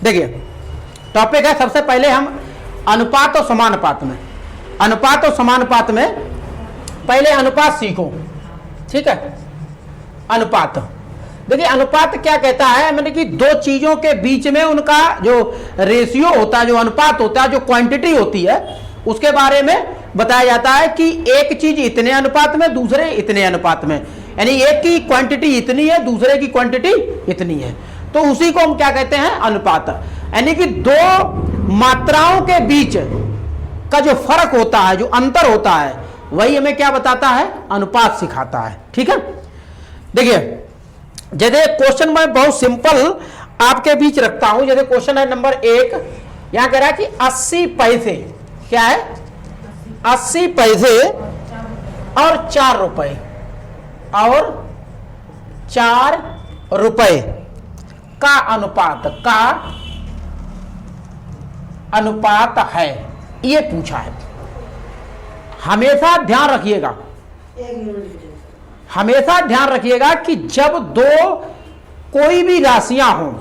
देखिए टॉपिक है, सबसे पहले हम अनुपात और समानुपात में, अनुपात और समानुपात में पहले अनुपात सीखो, ठीक है। अनुपात, देखिए अनुपात क्या कहता है, मैंने कि दो चीजों के बीच में उनका जो रेशियो होता है, जो अनुपात होता है, जो क्वांटिटी होती है, उसके बारे में बताया जाता है कि एक चीज इतने अनुपात में, दूसरे इतने अनुपात में, यानी एक की क्वांटिटी इतनी है, दूसरे की क्वांटिटी इतनी है, तो उसी को हम क्या कहते हैं, अनुपात। यानी कि दो मात्राओं के बीच का जो फर्क होता है, जो अंतर होता है, वही हमें क्या बताता है, अनुपात सिखाता है, ठीक है। देखिए जैसे क्वेश्चन में बहुत सिंपल आपके बीच रखता हूं, जैसे क्वेश्चन है नंबर 1, यहां कह रहा है कि 80 पैसे, क्या है, 80 पैसे और 4 रुपए, और 4 रुपए का अनुपात है, ये पूछा है। हमेशा ध्यान रखिएगा, हमेशा ध्यान रखिएगा कि जब दो कोई भी राशियां हों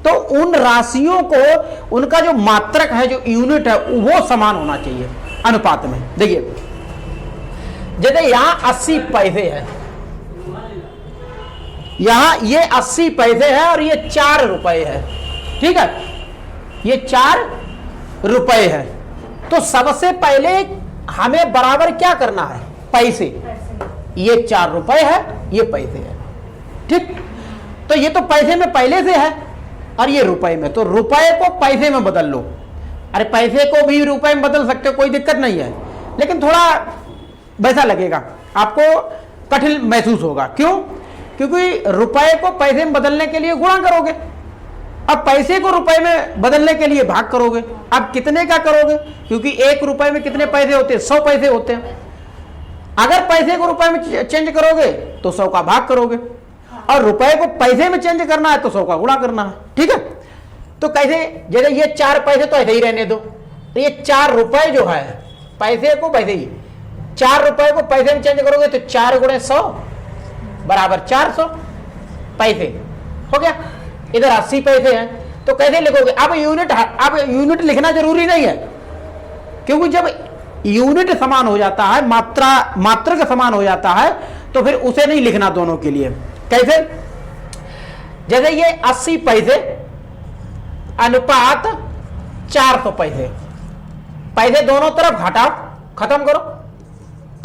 तो उन राशियों को, उनका जो मात्रक है, जो यूनिट है, वो समान होना चाहिए अनुपात में। देखिए जैसे यहां 80 पैसे है, यहां ये 80 पैसे है और ये 4 रुपए है, ठीक है, ये 4 रुपए है। तो सबसे पहले हमें बराबर क्या करना है, पैसे, ये 4 रुपए है, ये पैसे है, ठीक। तो ये तो पैसे में पहले से है और ये रुपए में, तो रुपए को पैसे में बदल लो। अरे पैसे को भी रुपए में बदल सकते हो, कोई दिक्कत नहीं है, लेकिन थोड़ा वैसा लगेगा, आपको कठिन महसूस होगा। क्यों? क्योंकि रुपए को पैसे में बदलने के लिए गुणा करोगे, अब पैसे को रुपए में बदलने के लिए भाग करोगे। अब कितने का करोगे, क्योंकि 1 रुपए में कितने पैसे होते हैं, 100 पैसे होते हैं। अगर पैसे को रुपए में चेंज करोगे तो 100 का भाग करोगे, और रुपए को पैसे में चेंज करना है तो 100 का गुणा करना है, ठीक है। तो कैसे, जैसे ये 4 पैसे तो ऐसे ही रहने दो, तो ये 4 रुपए जो है, पैसे को वैसे ही 4 रुपए को पैसे में चेंज करोगे तो 4 गुणे 100 बराबर 400 पैसे हो गया। इधर 80 पैसे हैं, तो कैसे लिखोगे, अब यूनिट लिखना जरूरी नहीं है, क्योंकि जब यूनिट समान हो जाता है, मात्रक समान हो जाता है, तो फिर उसे नहीं लिखना दोनों के लिए। कैसे, जैसे ये 80 पैसे अनुपात 400 पैसे, पैसे दोनों तरफ घटाओ, खत्म करो,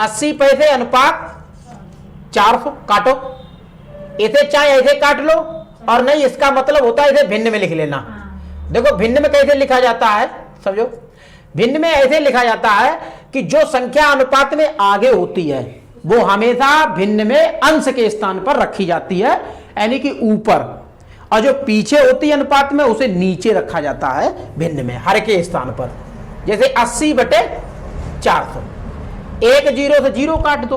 80 पैसे अनुपात 400 काटो, इसे चाहे ऐसे काट लो, और नहीं इसका मतलब होता है इसे भिन्न में लिख लेना। देखो भिन्न में कैसे लिखा जाता है, समझो, भिन्न में ऐसे लिखा जाता है कि जो संख्या अनुपात में आगे होती है वो हमेशा भिन्न में अंश के स्थान पर रखी जाती है, यानी कि ऊपर, और जो पीछे होती है अनुपात में उसे नीचे रखा जाता है भिन्न में, हर के स्थान पर। जैसे 80/400, 1 0 से 0 काट दो,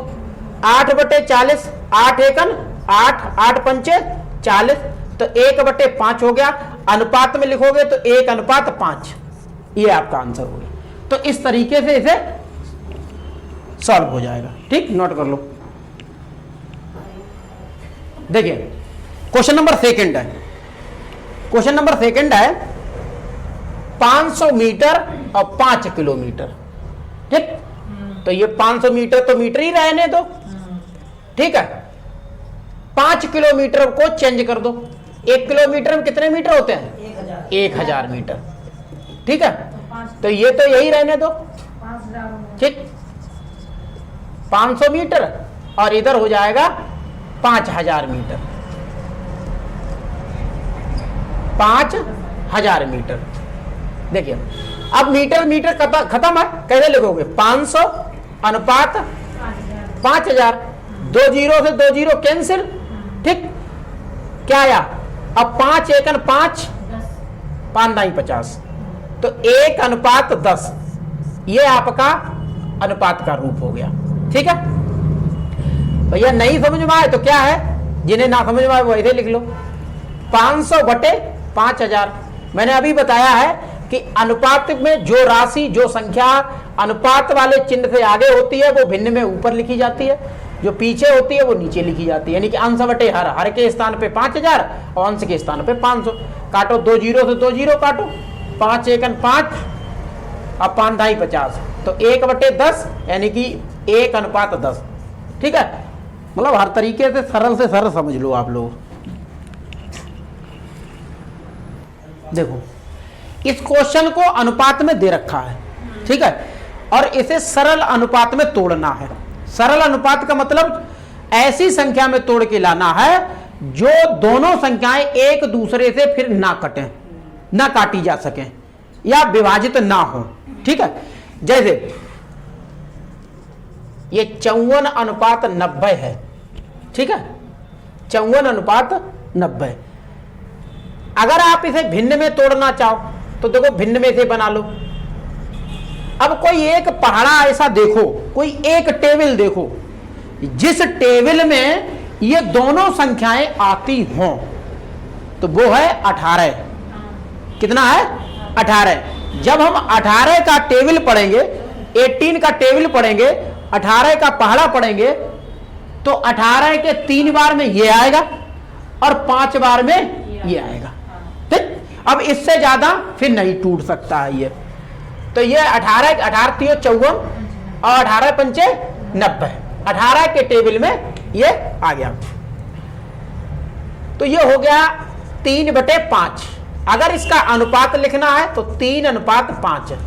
8/40, 8 एकन 8, 8 पंचे 40, तो 1/5 हो गया। अनुपात में लिखोगे तो 1:5, ये आपका आंसर हो गया। तो इस तरीके से इसे सॉल्व हो जाएगा, ठीक, नोट कर लो। देखिए क्वेश्चन नंबर 2 है, क्वेश्चन नंबर 2 है 500 मीटर और 5 किलोमीटर, ठीक। तो ये 500 मीटर तो मीटर ही रहने दो, ठीक है। 5 किलोमीटर को चेंज कर दो, 1 किलोमीटर में कितने मीटर होते हैं, 1000 मीटर, ठीक है। तो ये तो यही रहने दो, ठीक, 500 मीटर और इधर हो जाएगा 5000 मीटर, 5000 मीटर। देखिए अब मीटर खत्म है, कैसे लिखोगे, 500 अनुपात 5000, 2 0 से 2 0 कैंसिल, ठीक, क्या आया, अब 5 एकन 5, 5 9 50, तो 1:10, ये आपका अनुपात का रूप हो गया, ठीक है। भैया नहीं समझ में आए तो क्या है, जिन्हें ना समझ में आए वो ऐसे लिख लो, 500/5000। मैंने अभी बताया है कि अनुपात में जो राशि, जो संख्या अनुपात वाले चिन्ह से आगे होती है वो भिन्न में ऊपर लिखी जाती है, जो पीछे होती है वो नीचे लिखी जाती है, यानी कि अंश बटे हर, हर के स्थान पे 5000 और अंश के स्थान पे 500। काटो, 2 जीरो से 2 जीरो काटो, 5 एकन 5 अब 5 ढाई 50, तो 1/10 यानी कि 1:10। ठीक है, मतलब हर तरीके से सरल समझ लो आप लोग। देखो इस क्वेश्चन को अनुपात में दे रखा है, ठीक है, और इसे सरल अनुपात में तोड़ना है। सरल अनुपात का मतलब ऐसी संख्या में तोड़ के लाना है जो दोनों संख्याएं एक दूसरे से फिर ना कटें, ना काटी जा सकें या विभाजित ना हो। ठीक है, जैसे ये 54:90 है। ठीक है, 54:90। अगर आप इसे भिन्न में तोड़ना चाहो तो देखो भिन्न में से बना लो। अब कोई एक पहाड़ा ऐसा देखो, कोई एक टेबल देखो जिस टेबल में ये दोनों संख्याएं आती हों, तो वो है 18। कितना है? 18। जब हम 18 का टेबल पढ़ेंगे, 18 का टेबल पढ़ेंगे, 18 का पहाड़ा पढ़ेंगे, तो 18 के 3 बार में ये आएगा और 5 बार में ये आएगा। ठीक, अब इससे ज्यादा फिर नहीं टूट सकता है ये। तो ये 18 3 54 और 18 पंचे 90, 18 के टेबल में ये आ गया। तो ये हो गया 3/5। अगर इसका अनुपात लिखना है तो 3:5।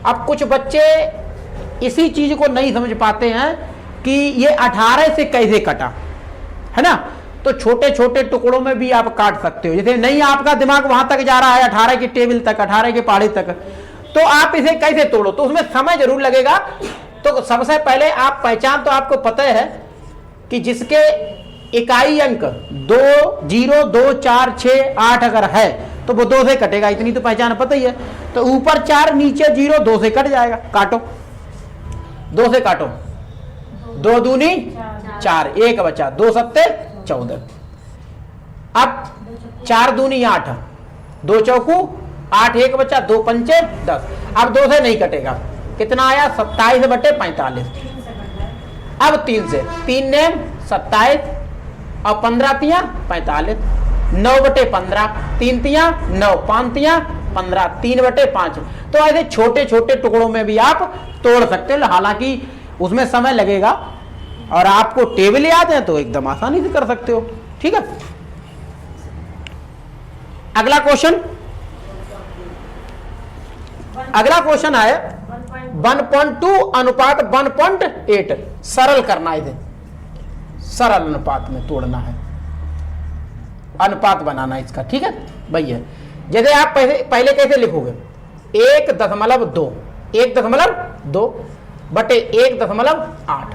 अब कुछ बच्चे इसी चीज को नहीं समझ पाते हैं कि ये 18 से कैसे कटा, है ना। तो छोटे छोटे टुकड़ों में भी आप काट सकते हो। जैसे नहीं आपका दिमाग वहां तक जा रहा है 18 की टेबल तक, 18 के पहाड़े तक, तो आप इसे कैसे तोड़ो, तो उसमें समय जरूर लगेगा। तो सबसे पहले आप पहचान तो आपको पता है कि जिसके इकाई अंक 2 0 2 4 6 8 अगर है तो वो 2 से कटेगा, इतनी तो पहचान पता ही है। तो ऊपर 4 नीचे 0, 2 से कट जाएगा। काटो, 2 से काटो, 2 दूनी 4, 1 बचा, 2 सत्ते 14। अब 4 दूनी 8, 2 चौकू 8, 1 बचा, 2 पंचे 10। अब 2 से नहीं कटेगा, कितना आया? 27/45। अब 3 से, 3 नेम 27 और 15 तिया 45, 9/15, 3 तिया 9, 5 तिया 15, 3/5। तो ऐसे छोटे छोटे टुकड़ों में भी आप तोड़ सकते हो, हालांकि उसमें समय लगेगा और आपको टेबल याद है तो एकदम आसानी से कर सकते हो। ठीक है, अगला क्वेश्चन है 1.2 अनुपात 1.8। सरल करना है, इसे सरल अनुपात में तोड़ना है, अनुपात बनाना इसका। ठीक है भैया, जैसे आप पहले कैसे लिखोगे? 1.2 1.2 बटे 1.8।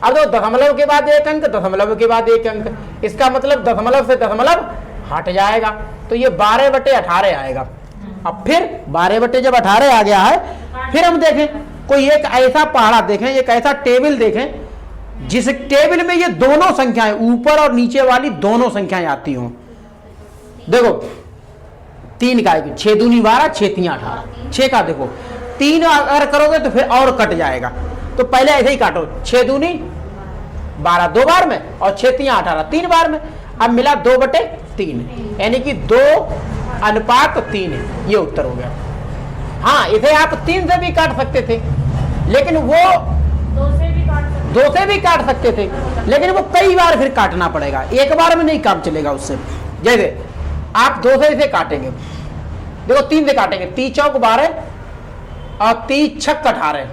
अब तो दशमलव के बाद एक अंक, दशमलव के बाद एक अंक, इसका मतलब दशमलव से दशमलव हट जाएगा, तो ये 12/18 आएगा। अब फिर 12/18 आ गया है, फिर हम देखें कोई एक ऐसा पहाड़ा देखें, एक ऐसा टेबल देखें जिस टेबल में ये दोनों संख्याएं, ऊपर और नीचे वाली दोनों संख्याएं आती हों। देखो 3 का 6 दूनी 12, 6 तिया 18। 6 का देखो 3 अगर करोगे तो फिर और कट जाएगा, तो पहले ऐसे ही काटो, 6 दूनी 12 2 बार में और 6 तिया 18 3 बार में। अब मिला 2/3, यानी कि 2:3। ये उत्तर हो गया। हाँ, इसे आप 3 से भी काट सकते थे, लेकिन वो 2 से भी काट सकते थे, लेकिन वो कई बार फिर काटना पड़ेगा, एक बार में नहीं काम चलेगा उससे। जैसे आप 2 से इसे काटेंगे, देखो 3 से काटेंगे, 3 चौक 12 और 3 छक 18।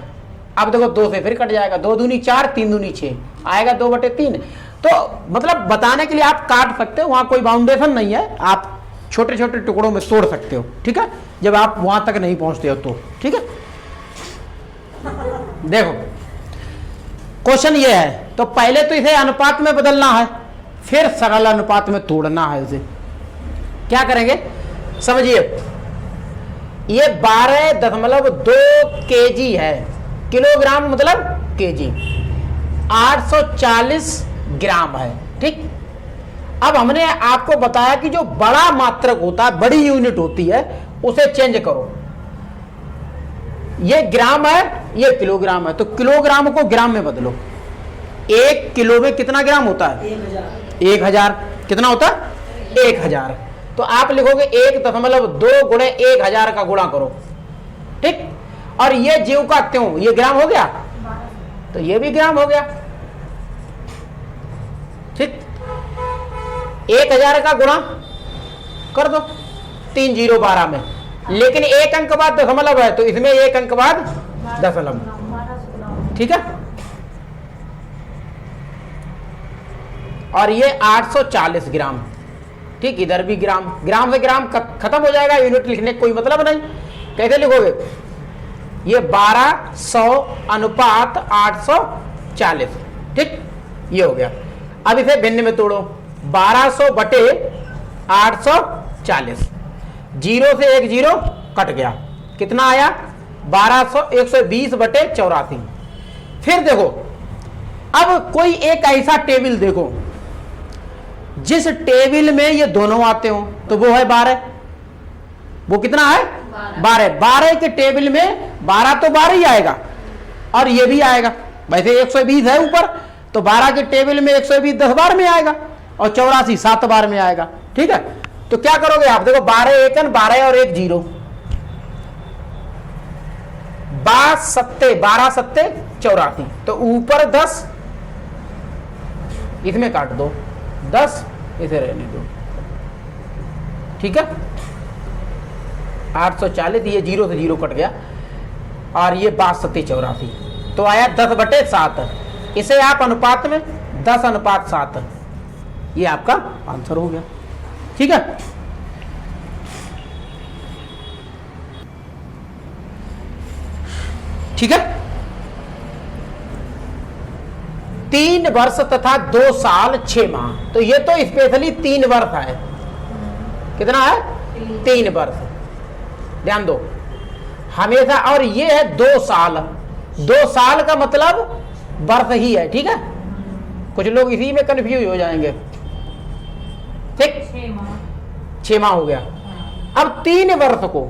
अब देखो 2 से फिर कट जाएगा, 2 दूनी 4, 3 दूनी 6 आएगा, 2/3। तो मतलब बताने के लिए आप काट सकते हो, वहां कोई बाउंडेशन नहीं है, आप छोटे छोटे टुकड़ों में तोड़ सकते हो। ठीक है, जब आप वहां तक नहीं पहुंचते हो तो। ठीक है, देखो क्वेश्चन ये है, तो पहले तो इसे अनुपात में बदलना है, फिर सरल अनुपात में तोड़ना है इसे। क्या करेंगे समझिए, ये 12.2 kg है, किलोग्राम मतलब kg, 840 ग्राम है। ठीक, अब हमने आपको बताया कि जो बड़ा मात्रक होता है, बड़ी यूनिट होती है, उसे चेंज करो। ये ग्राम है, ये किलोग्राम है, तो किलोग्राम को ग्राम में बदलो। 1 किलो में कितना ग्राम होता है? 1000। कितना होता है? 1000। तो आप लिखोगे 1.2 गुणे 1000 का गुणा करो, ठीक। और ये ज्यों का त्यों, ये ग्राम हो गया, तो ये भी ग्राम हो गया, ठीक। 1000 का गुणा कर दो 3 0 12 में, लेकिन एक अंक बाद दशमलव है तो इसमें एक अंक बाद दशमलव, ठीक है। और ये 840 ग्राम, ठीक। इधर भी ग्राम, ग्राम से ग्राम खत्म हो जाएगा, यूनिट लिखने का कोई मतलब नहीं। कैसे लिखोगे? ये 1200 अनुपात 840, ठीक, ये हो गया। अब इसे भिन्न में तोड़ो, 1200 बटे 840, 0 से 1 0 कट गया, कितना आया? 1200, 120 बटे 84। फिर देखो, अब कोई एक ऐसा टेबल देखो जिस टेबल में ये दोनों आते हो, तो वो है 12। वो कितना है? 12। 12 के टेबल में 12 तो 12 ही आएगा और ये भी आएगा। वैसे 120 है ऊपर, तो 12 के टेबल में 120 10 बार में आएगा और 84 7 बार में आएगा, ठीक है। तो क्या करोगे आप? देखो 12 एकन 12 और 1 0, 12 सत्ते 84, तो ऊपर 10, इसमें काट दो 10, इसे रहने दो, ठीक है। 840, ये 0 से 0 कट गया और ये 12 सत्ते 84, तो आया 10 बटे 7। इसे आप अनुपात में 10 अनुपात 7, ये आपका आंसर हो गया, ठीक है। ठीक है। 3 वर्ष तथा 2 साल 6 माह, तो ये तो स्पेशली 3 वर्ष है। कितना है? 3 वर्ष, ध्यान दो हमेशा। और ये है 2 साल, 2 साल का मतलब वर्ष ही है, ठीक है। कुछ लोग इसी में कंफ्यूज हो जाएंगे, ठीक। 6 माह हो गया। अब 3 वर्ष को,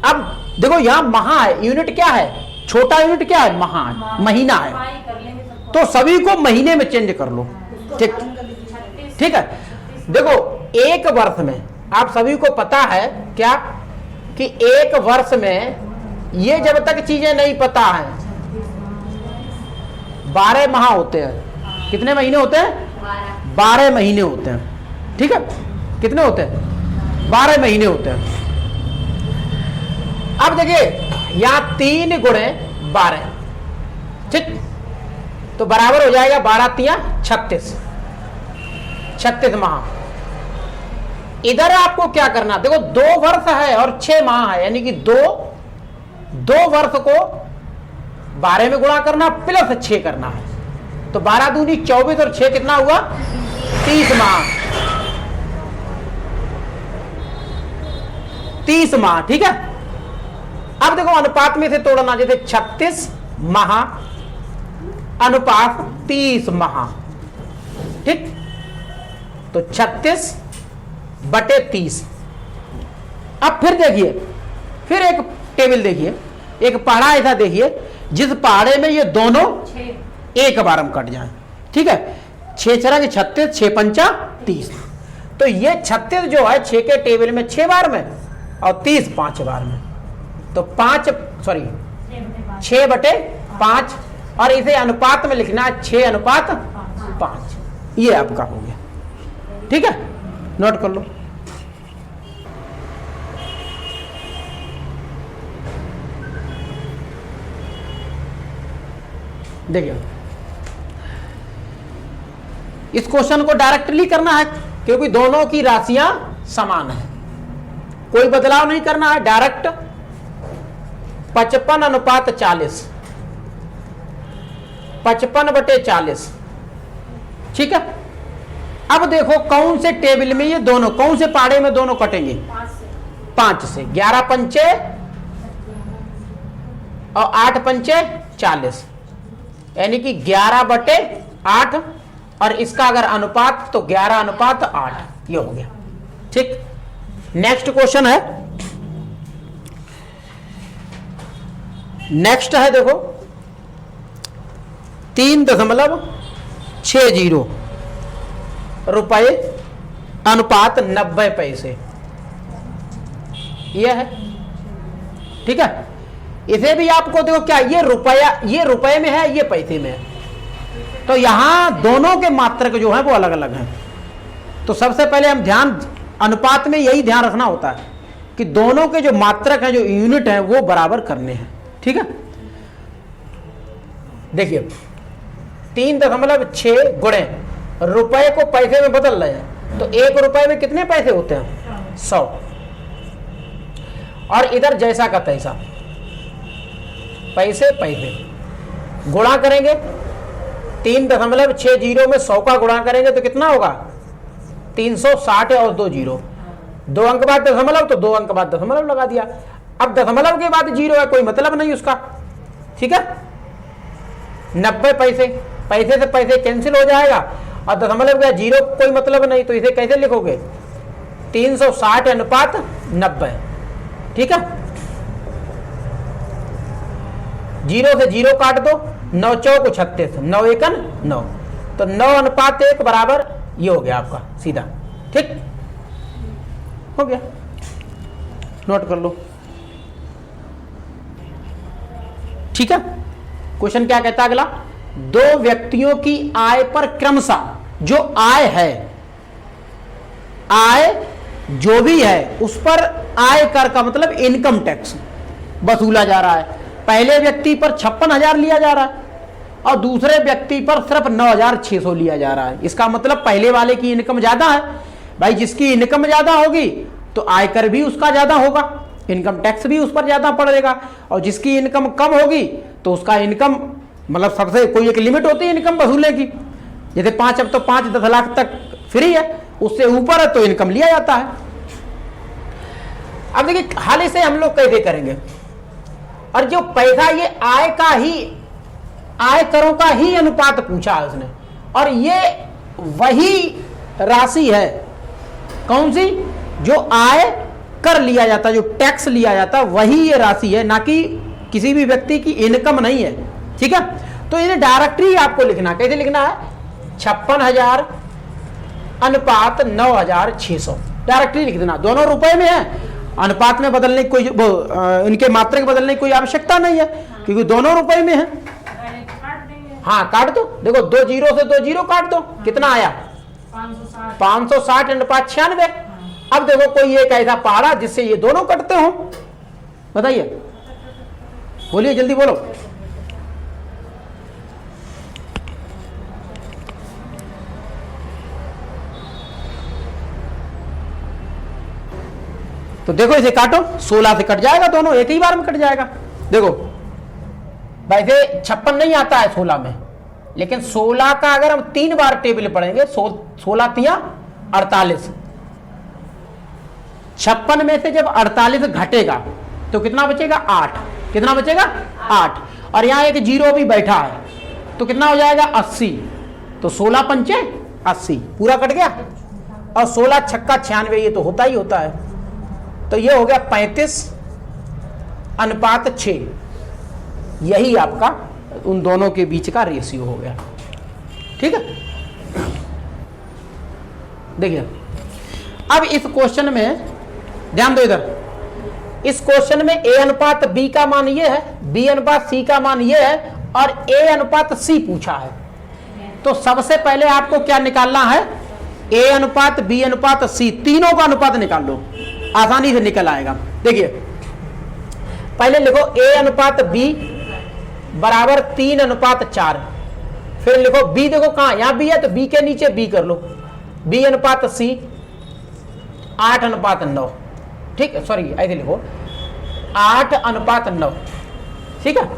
अब देखो यहां महा है, यूनिट क्या है? छोटा यूनिट क्या है? महा है, महीना है, तो सभी को महीने में चेंज कर लो, ठीक, ठीक है। देखो 1 वर्ष में आप सभी को पता है क्या कि 1 वर्ष में ये जब तक चीजें नहीं पता है 12 माह होते हैं। कितने महीने होते हैं? 12 महीने होते हैं, ठीक है। कितने होते हैं? 12 महीने होते हैं। अब देखिए यहां 3 गुणे 12, ठीक, तो बराबर हो जाएगा 12 तिया 36, 36 माह। इधर आपको क्या करना? देखो 2 वर्ष है और 6 माह है, यानी कि 2 वर्ष को 12 में गुणा करना प्लस 6 करना है, तो 12 दूनी 24 और 6 कितना हुआ? 30 माह, 30 माह, ठीक है। अब देखो अनुपात में से तोड़ना, जैसे 36 माह अनुपात 30 माह, ठीक, तो 36 बटे 30। अब फिर देखिए, फिर एक टेबल देखिए, एक पहाड़ा ऐसा देखिए जिस पहाड़े में ये दोनों एक बार में कट जाए, ठीक है। 6 छरा के 36, 6 पंचा 30, तो ये 36 जो है 6 के टेबल में 6 बार में और 30 5 बार में, तो 6 बटे 5, और इसे अनुपात में लिखना है 6 अनुपात 5, ये आपका हो गया, ठीक है। नोट कर लो। देखिए इस क्वेश्चन को डायरेक्टली करना है क्योंकि दोनों की राशियां समान है, कोई बदलाव नहीं करना है, डायरेक्ट 55 अनुपात 40, 55 बटे 40, ठीक है। अब देखो कौन से टेबल में ये दोनों, कौन से पाड़े में दोनों कटेंगे? 5 से 11 पंचे और 8 पंचे 40, यानी कि 11 बटे 8, और इसका अगर अनुपात तो 11 अनुपात 8, ये हो गया, ठीक। नेक्स्ट क्वेश्चन है, नेक्स्ट है देखो 3.5 60 रुपए अनुपात 90 पैसे, यह है। ठीक है, इसे भी आपको देखो क्या, ये रुपया, ये रुपए में है, ये पैसे में है, तो यहां दोनों के मात्रक जो है वो अलग अलग हैं। तो सबसे पहले हम ध्यान, अनुपात में यही ध्यान रखना होता है कि दोनों के जो मात्रक हैं, जो यूनिट हैं, वो बराबर करने हैं। ठीक है, देखिए 3.6 गुणे रुपए को पैसे में बदल रहे हैं, तो 1 रुपए में कितने पैसे होते हैं? 100। और इधर जैसा का तैसा, पैसे पैसे गुणा करेंगे, 3.60 में 100 का गुणा करेंगे तो कितना होगा? 360 और 2 जीरो, 2 अंक बाद दशमलव, तो 2 अंक बाद दशमलव लगा दिया। अब दशमलव के बाद जीरो है, कोई मतलब नहीं उसका। ठीक है, 90 पैसे, पैसे से पैसे कैंसिल हो जाएगा, और दशमलव का जीरो कोई मतलब नहीं, तो इसे कैसे लिखोगे? 360 अनुपात 90। ठीक है, जीरो से जीरो काट दो, 9 चौक 36, 9 एकन 9, तो 9 अनुपात 1 बराबर ये हो गया आपका सीधा। ठीक हो गया, नोट कर लो। ठीक है, क्वेश्चन क्या कहता है अगला? 2 व्यक्तियों की आय पर क्रमशः, जो आय है, आय जो भी है उस पर आय कर का मतलब इनकम टैक्स वसूला जा रहा है। पहले व्यक्ति पर 56,000 लिया जा रहा है और दूसरे व्यक्ति पर सिर्फ 9,600 लिया जा रहा है। इसका मतलब पहले वाले की इनकम ज्यादा है। भाई जिसकी इनकम ज्यादा होगी तो आयकर भी उसका ज्यादा होगा, इनकम टैक्स भी उस पर ज्यादा पड़ेगा, और जिसकी इनकम कम होगी तो उसका इनकम मतलब सबसे कोई एक लिमिट होती है इनकम वसूलने की, जैसे 5, अब तो 5-10 लाख तक फ्री है, उससे ऊपर है तो इनकम लिया जाता है। अब देखिए हाल ही से हम लोग कैसे करेंगे, और जो पैसा ये आय का ही, आय करों का ही अनुपात पूछा है उसने, और ये वही राशि है, कौन सी? जो आय कर लिया जाता, जो टैक्स लिया जाता, वही ये राशि है, ना कि किसी भी व्यक्ति की इनकम नहीं है। ठीक है, तो इन्हें डायरेक्टली आपको लिखना, कैसे लिखना है? 56,000 अनुपात 9,600 डायरेक्टली लिख देना। दोनों रुपए में है, अनुपात में बदलने की कोई, इनके मात्रक बदलने की कोई आवश्यकता नहीं है, क्योंकि दोनों रुपए में है। हाँ काट दो, देखो 2 जीरो से 2 जीरो काट दो, कितना आया? 560 अनुपात 96। अब देखो कोई एक ऐसा पहाड़ा जिससे ये दोनों कटते हो, बताइए, बोलिए जल्दी बोलो। तो देखो इसे काटो, 16 से कट जाएगा, दोनों एक ही बार में कट जाएगा। देखो वैसे 56 नहीं आता है 16 में, लेकिन 16 का अगर हम 3 बार टेबल पढ़ेंगे, 16 तिया 48, 56 में से जब 48 घटेगा तो कितना बचेगा? 8। कितना बचेगा? 8। और यहां एक जीरो भी बैठा है तो कितना हो जाएगा? 80। तो 16 पंचे 80, पूरा कट गया, और 16 छक्का 96, ये तो होता ही होता है। तो ये हो गया 35 अनुपात 6, यही आपका उन दोनों के बीच का रेशियो हो गया। ठीक है, देखिए अब इस क्वेश्चन में ध्यान दो, इधर इस क्वेश्चन में a अनुपात b का मान ये है, b अनुपात c का मान ये है, और a अनुपात c पूछा है। तो सबसे पहले आपको क्या निकालना है? a अनुपात b अनुपात c, तीनों का अनुपात निकाल लो, आसानी से निकल आएगा। देखिए पहले लिखो a अनुपात b बराबर 3 अनुपात 4, फिर लिखो b, देखो कहां, यहां b है तो b के नीचे b कर लो, b अनुपात c 8 अनुपात 9। ठीक है, सॉरी ऐसे लिखो 8 अनुपात 9। ठीक है,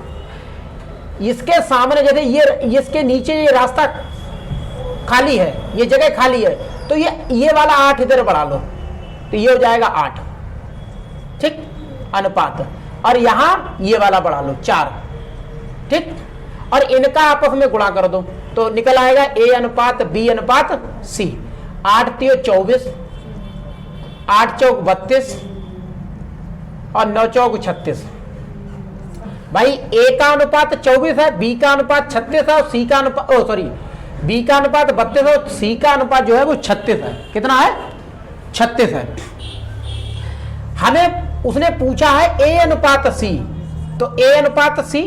इसके सामने जैसे ये, इसके नीचे ये रास्ता खाली है, ये जगह खाली है, तो ये वाला 8 इधर बढ़ा लो, तो ये हो जाएगा 8। ठीक, अनुपात, और यहां ये वाला बढ़ा लो 4। ठीक, और इनका आपस में गुणा कर दो तो निकल आएगा a अनुपात b अनुपात c। 8 3 24, 8 चौक 32 और 9 चौक 36। भाई a का अनुपात 24 है, b का अनुपात 36 है, और c का अनुपात बी का अनुपात 32 है, सी का अनुपात जो है वो 36 है। कितना है? 36 है। हमें उसने पूछा है ए अनुपात सी, तो ए अनुपात सी,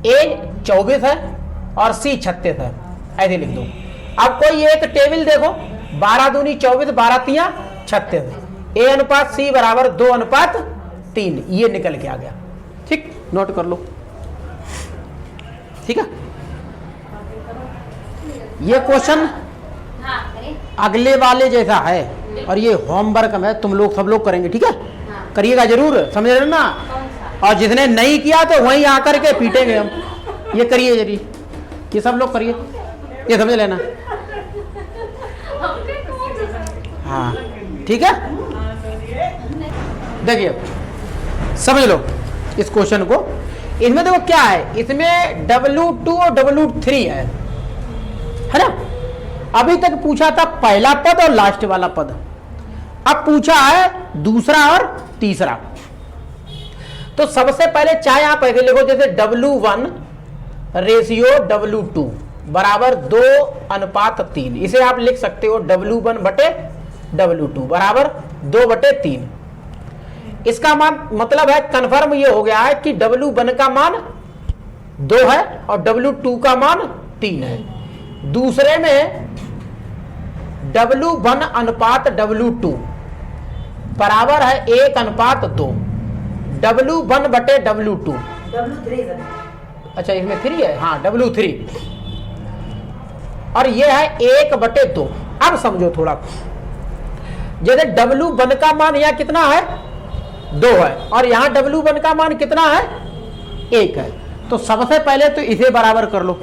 ए 24 है और सी 36 है, ऐसे लिख दो। अब कोई एक टेबल देखो, 12 दूनी 24, 12 तिया 36, ए अनुपात सी बराबर 2 अनुपात 3, ये निकल के आ गया। ठीक, नोट कर लो। ठीक है, ये क्वेश्चन अगले वाले जैसा है और ये होमवर्क में तुम लोग सब लोग करेंगे। ठीक है, करिएगा जरूर, समझ रहे ना। और जिसने नहीं किया तो वहीं आकर के पीटेंगे हम। ये करिए जरी, ये सब लोग करिए, ये समझ लेना। हाँ ठीक है, देखिए समझ लो इस क्वेश्चन को। इसमें देखो क्या है, इसमें W2 और W3 है ना। अभी तक पूछा था पहला पद और लास्ट वाला पद, अब पूछा है दूसरा और तीसरा। तो सबसे पहले चाहे आप ऐसे लिखो जैसे W1 रेशियो W2 बराबर 2 अनुपात 3, इसे आप लिख सकते हो W1 बटे W2 बराबर 2/3। इसका मान मतलब है कंफर्म ये हो गया है कि W1 का मान 2 है और W2 का मान 3 है। दूसरे में W1 अनुपात W2 बराबर है 1 अनुपात 2, W1 बटे W2। अच्छा इसमें 3 है, हाँ W3, और ये है 1/2। अब समझो थोड़ा, जैसे W1 का मान यहाँ कितना है 2 है और यहाँ W1 का मान कितना है 1 है। तो सबसे पहले तो इसे बराबर कर लो।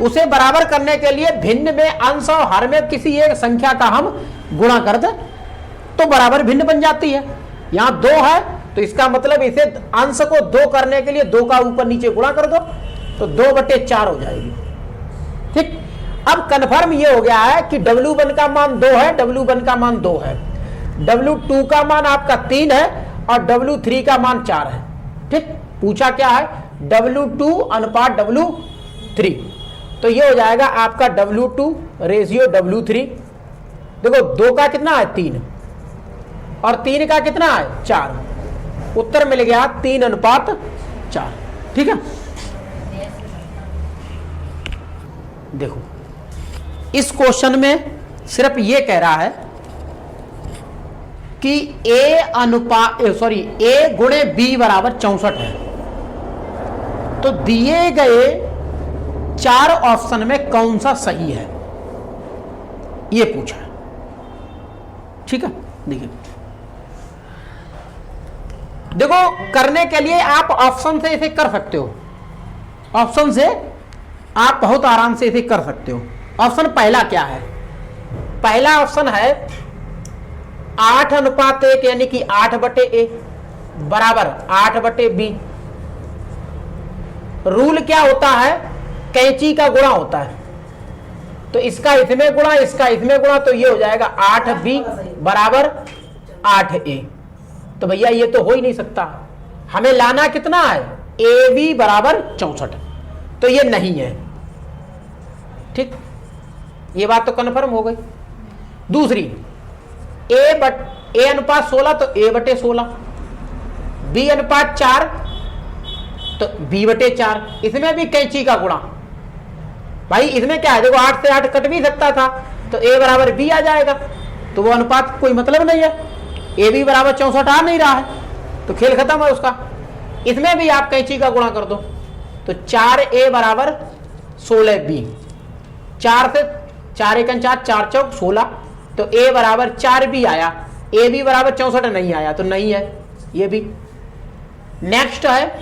उसे बराबर करने के लिए भिन्न में अंश और हर में किसी एक संख्या का हम गुणा कर दें तो बराबर भिन्न बन जाती है। यहाँ 2 है तो इसका मतलब इसे अंश को 2 करने के लिए 2 का ऊपर नीचे गुणा कर दो तो 2/4 हो जाएगी। ठीक, अब कंफर्म ये हो गया है कि W1 का मान 2 है, W1 का मान 2 है, W2 का मान आपका 3 है और W3 का मान 4 है। ठीक, पूछा क्या है W2 अनुपात W3, तो ये हो जाएगा आपका W2 रेशियो W3। देखो 2 का कितना है 3 और 3 का कितना है 4, उत्तर मिल गया 3 अनुपात 4। ठीक है, देखो इस क्वेश्चन में सिर्फ ये कह रहा है कि A गुणे B बराबर 64 है। तो दिए गए 4 ऑप्शन में कौन सा सही है ये पूछा है। ठीक है, देखिए देखो करने के लिए आप ऑप्शन से इसे कर सकते हो, ऑप्शन से आप बहुत आराम से इसे कर सकते हो। ऑप्शन पहला क्या है, पहला ऑप्शन है 8 अनुपात 1 यानी कि 8/A बराबर 8/B। रूल क्या होता है, कैंची का गुणा होता है, तो इसका इसमें गुणा इसका इसमें गुणा, तो ये हो जाएगा 8B बराबर 8A। तो भैया ये तो हो ही नहीं सकता, हमें लाना कितना है AB बराबर 64, तो ये नहीं है। ठीक, ये बात तो कन्फर्म हो गई। दूसरी A अनुपात 16 तो A/16, B अनुपात 4 तो B/4, इसमें भी कैंची का गुणा। भाई इसमें क्या है, देखो 8 से 8 कट भी सकता था तो A बराबर B आ जाएगा, तो वो अनुपात कोई मतलब नहीं है। AB बराबर 64 आ नहीं रहा है तो खेल खत्म है उसका। इसमें भी आप कैंची का गुणा कर दो तो 4A बराबर 16B, 4 से 4 × 4 4 चौक 16, तो A बराबर 4B आया, AB बराबर 64 नहीं आया तो नहीं है ये भी। नेक्स्ट है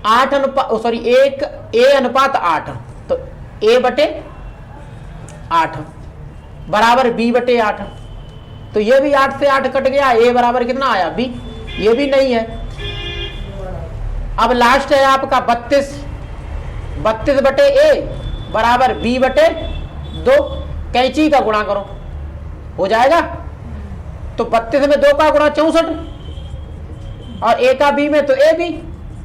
8 अनुपात A अनुपात 8, तो A/8 बराबर B/8, तो ये भी 8 से 8 कट गया, A बराबर कितना आया B, ये भी नहीं है। अब लास्ट है आपका 32/A बराबर B/2, कैंची का गुणा करो हो जाएगा, तो 32 में 2 का गुणा 64 और A का B में तो AB,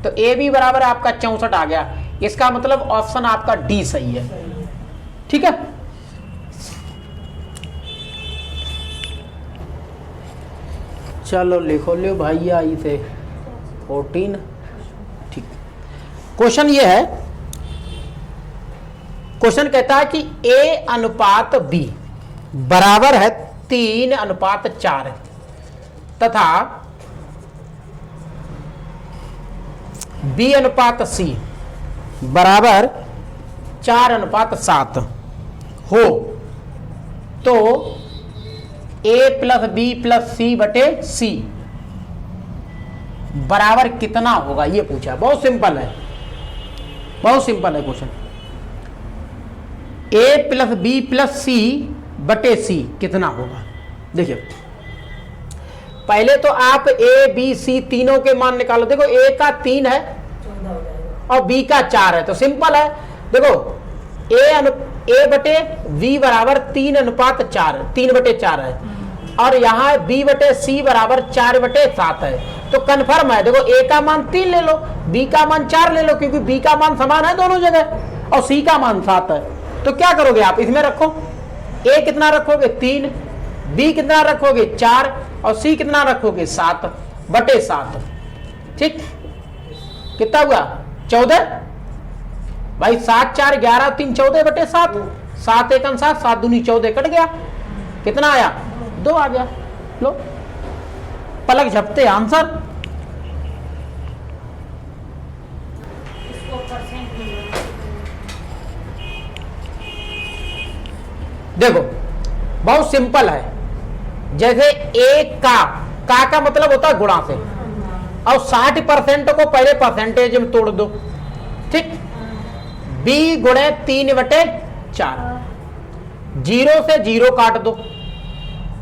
तो AB बराबर आपका 64 आ गया। इसका मतलब ऑप्शन आपका डी सही है। ठीक है। चलो लिखो लो भैया आई थे 14। ठीक, क्वेश्चन ये है, क्वेश्चन कहता है कि A अनुपात B बराबर है 3:4 तथा B अनुपात C बराबर 4:7 हो तो A plus B plus C बटे C बराबर कितना होगा, ये पूछा। बहुत सिंपल है, बहुत सिंपल है question. A plus B plus C बटे C कितना होगा। देखिए पहले तो आप A B C तीनों के मान निकालो। देखो A का 3 है और B का 4 है, तो सिंपल है। देखो A बटे V बराबर 3:4, 3/4 है, और यहाँ B बटे C बराबर 4/7 है, तो कन्फर्म है। देखो A का मान 3 ले लो, B का मान 4 ले लो, क्योंकि B का मान समान है दोनों जगह, और C का मान 7 है। तो क्या करोगे आप, इसमें रखो A कितना रखोगे 3, B कितना रखोगे 4, और C कितना रखोगे 7/7। ठीक, कितना हुआ 14। भाई 7 4 11 3 14/7, 7 1 7, 7 दूनी 14, कट गया, कितना आया 2 आ गया। लो पलक झपते आंसर। देखो बहुत सिंपल है, जैसे एक का मतलब होता है गुणा से, और 60% को पहले परसेंटेज में तोड़ दो। ठीक, B गुणे 3/4, 0 से 0 काट दो,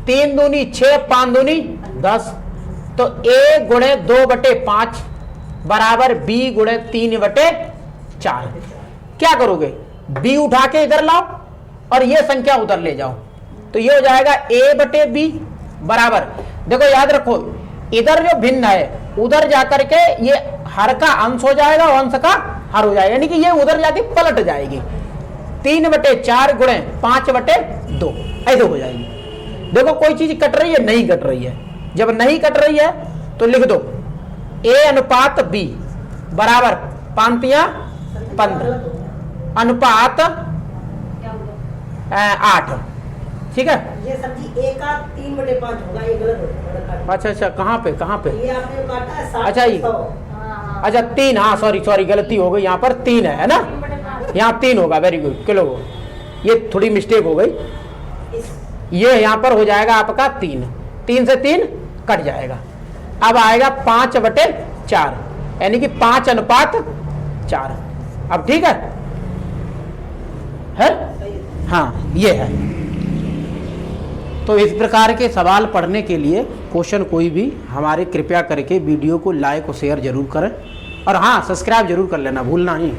3 दूनी 6, 5 दूनी 10, तो A गुणे 2/5 बराबर B गुणे 3/4। क्या करोगे, B उठा के इधर लाओ और ये संख्या उधर ले जाओ, तो ये हो जाएगा A बटे B बराबर। देखो याद रखो, इधर जो भिन्न है उधर जाकर के ये हर का अंश हो जाएगा और अंश का हर हो जाएगा, यानी कि ये उधर जाके पलट जाएगी। 3/4 गुणे 5/2 ऐसे हो जाएगी। देखो कोई चीज कट रही है, नहीं कट रही है। जब नहीं कट रही है तो लिख दो A अनुपात B बराबर 5 15 अनुपात 8। ठीक है, ये सब्जी A का 3/5 होगा, ये गलत होगा। अच्छा कहाँ पे ये आपने काटा है 60 अच्छा ये 100। अच्छा 3, हाँ सॉरी गलती हो गई, यहाँ पर 3 है ना, यहाँ 3 होगा। वेरी गुड, किलो ये थोड़ी मिस्टेक हो गई, ये यहाँ पर हो जाएगा आपका 3, 3 से 3 कट जाएगा। अब आएगा 5/4, यानी कि 5:4। अब ठीक है, हाँ ये है। तो इस प्रकार के सवाल पढ़ने के लिए क्वेश्चन कोई भी हमारे कृपया करके वीडियो को लाइक और शेयर जरूर करें, और हाँ सब्सक्राइब जरूर कर लेना, भूलना नहीं।